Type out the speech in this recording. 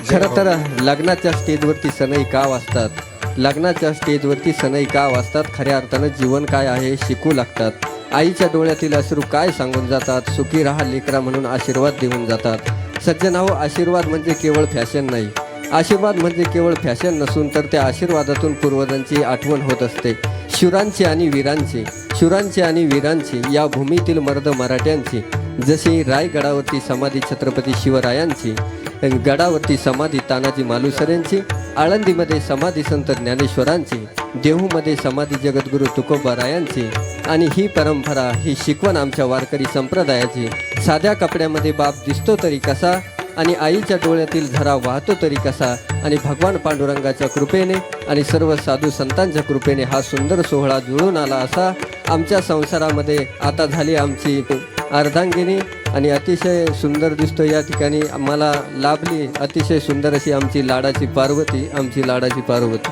खरं तर लग्नाच्या स्टेजवरती सनई का वाजतात, लग्नाच्या स्टेजवरती सनई का वाजतात, खऱ्या अर्थानं जीवन काय आहे शिकू लागतात. आईच्या डोळ्यातील अश्रू काय सांगून जातात, सुखी राहा लेकरा म्हणून आशीर्वाद देऊन जातात. सज्जनाहो, आशीर्वाद म्हणजे केवळ फॅशन नाही, आशीर्वाद म्हणजे केवळ फॅशन नसून तर त्या आशीर्वादातून पूर्वजांची आठवण होत असते. शूरांची आणि वीरांची, शूरांची आणि वीरांची, या भूमीतील मर्द मराठ्यांची. जशी रायगडावरती समाधी छत्रपती शिवरायांची, गडावरती समाधी तानाजी मालुसरेंची, आळंदीमध्ये समाधी संत ज्ञानेश्वरांची, देहूमध्ये समाधी जगद्गुरू तुकोबारायांची. आणि ही परंपरा, ही शिकवण आमच्या वारकरी संप्रदायाची. साध्या कपड्यामध्ये बाप दिसतो तरी कसा, आणि आईच्या डोळ्यातील झरा वाहतो तरी कसा, आणि भगवान पांडुरंगाच्या कृपेने आणि सर्व साधू संतांच्या कृपेने हा सुंदर सोहळा जुळून आला असा आमच्या संसारामध्ये आता झाली आमची अर्धांगिनी. आणि अतिशय सुंदर दिसतो या ठिकाणी आम्हाला लाभली अतिशय सुंदर अशी आमची लाडाची पार्वती, आमची लाडाची पार्वती.